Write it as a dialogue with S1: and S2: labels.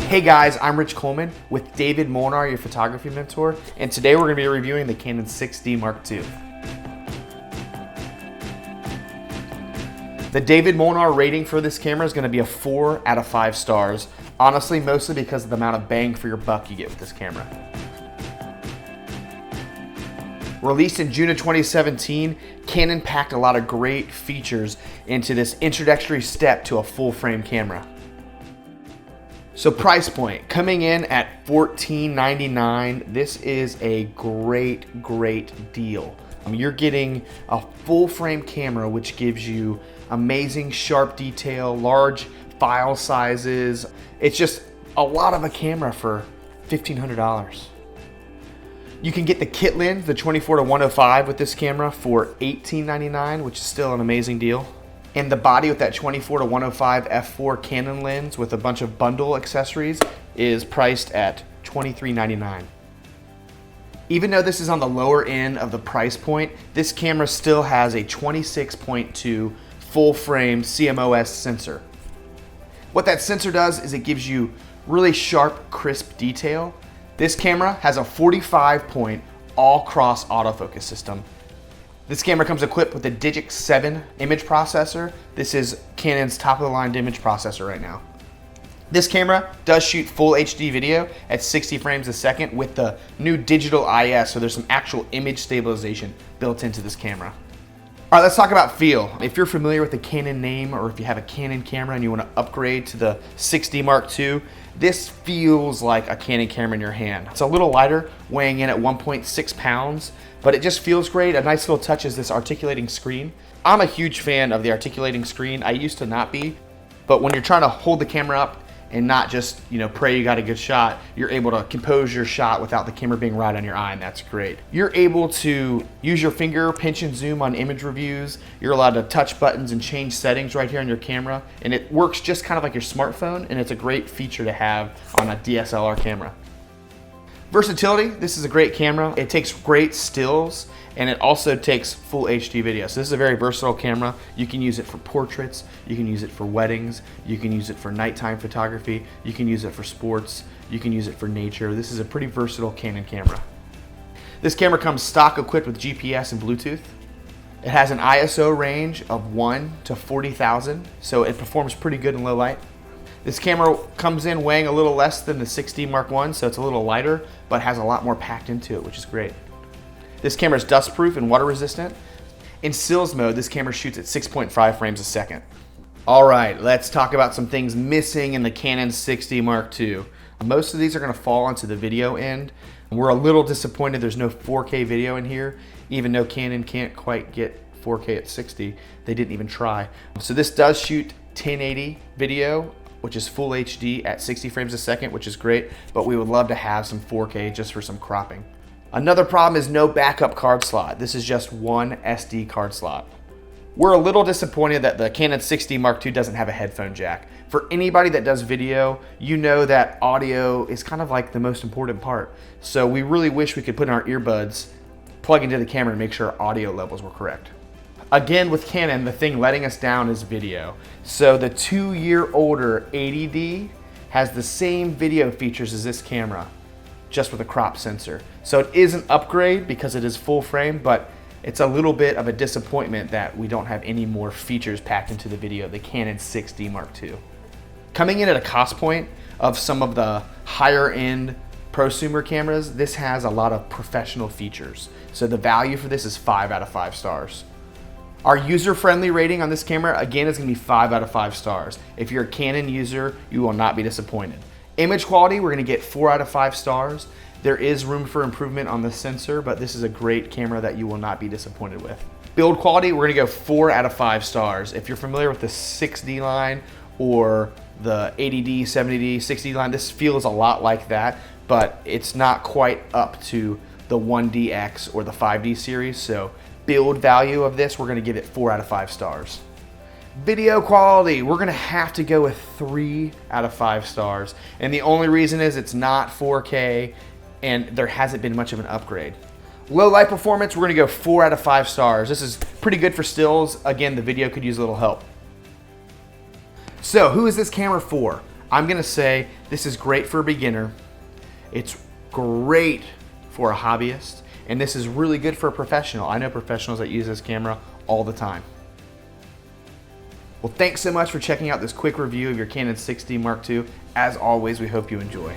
S1: Hey guys, I'm Rich Coleman with David Molnar, your photography mentor, and today we're going to be reviewing the Canon 6D Mark II. The David Molnar rating for this camera is going to be a 4 out of 5 stars, honestly mostly because of the amount of bang for your buck you get with this camera. Released in June of 2017, Canon packed a lot of great features into this introductory step to a full-frame camera. So price point, coming in at $14.99, this is a great deal. You're getting a full-frame camera which gives you amazing sharp detail, large file sizes. It's just a lot of a camera for $1,500. You can get the kit lens, the 24-105 with this camera for $18.99, which is still an amazing deal. And the body with that 24-105 f4 Canon lens with a bunch of bundle accessories is priced at $23.99. Even though this is on the lower end of the price point, this camera still has a 26.2 full-frame CMOS sensor. What that sensor does is it gives you really sharp, crisp detail. This camera has a 45-point all-cross autofocus system. This camera comes equipped with a Digic 7 image processor. This is Canon's top-of-the-line image processor right now. This camera does shoot full HD video at 60 frames a second with the new digital IS, so there's some actual image stabilization built into this camera. All right, let's talk about feel. If you're familiar with the Canon name, or if you have a Canon camera and you want to upgrade to the 6D Mark II, this feels like a Canon camera in your hand. It's a little lighter, weighing in at 1.6 pounds, but it just feels great. A nice little touch is this articulating screen. I'm a huge fan of the articulating screen. I used to not be, but when you're trying to hold the camera up and not just, pray you got a good shot, you're able to compose your shot without the camera being right on your eye, and that's great. You're able to use your finger, pinch and zoom on image reviews. You're allowed to touch buttons and change settings right here on your camera, and it works just kind of like your smartphone, and it's a great feature to have on a DSLR camera. Versatility, this is a great camera. It takes great stills, and it also takes full HD video. So this is a very versatile camera. You can use it for portraits, you can use it for weddings, you can use it for nighttime photography, you can use it for sports, you can use it for nature. This is a pretty versatile Canon camera. This camera comes stock equipped with GPS and Bluetooth. It has an ISO range of 1 to 40,000, so it performs pretty good in low light. This camera comes in weighing a little less than the 6D Mark I, so it's a little lighter, but has a lot more packed into it, which is great. This camera is dust-proof and water-resistant. In stills mode, this camera shoots at 6.5 frames a second. All right, let's talk about some things missing in the Canon 6D Mark II. Most of these are gonna fall into the video end. We're a little disappointed there's no 4K video in here, even though Canon can't quite get 4K at 60. They didn't even try. So this does shoot 1080 video, which is full HD at 60 frames a second, which is great, but we would love to have some 4K just for some cropping. Another problem is no backup card slot. This is just one SD card slot. We're a little disappointed that the Canon 6D Mark II doesn't have a headphone jack. For anybody that does video, you know that audio is kind of like the most important part. So we really wish we could put in our earbuds, plug into the camera and make sure our audio levels were correct. Again, with Canon, the thing letting us down is video. So the 2-year-older 80D has the same video features as this camera, just with a crop sensor. So it is an upgrade because it is full frame, but it's a little bit of a disappointment that we don't have any more features packed into the video of the Canon 6D Mark II. Coming in at a cost point of some of the higher end prosumer cameras, this has a lot of professional features. So the value for this is 5 out of 5 stars. Our user-friendly rating on this camera, again, is gonna be 5 out of 5 stars. If you're a Canon user, you will not be disappointed. Image quality, we're gonna get 4 out of 5 stars. There is room for improvement on the sensor, but this is a great camera that you will not be disappointed with. Build quality, we're gonna go 4 out of 5 stars. If you're familiar with the 6D line or the 80D, 70D, 60D line, this feels a lot like that, but it's not quite up to the 1DX or the 5D series, so build value of this, we're gonna give it 4 out of 5 stars. Video quality, we're gonna have to go with 3 out of 5 stars. And the only reason is it's not 4K and there hasn't been much of an upgrade. Low light performance, we're gonna go 4 out of 5 stars. This is pretty good for stills. Again, the video could use a little help. So who is this camera for? I'm gonna say this is great for a beginner. It's great for a hobbyist, and this is really good for a professional. I know professionals that use this camera all the time. Well, thanks so much for checking out this quick review of your Canon 6D Mark II. As always, we hope you enjoy.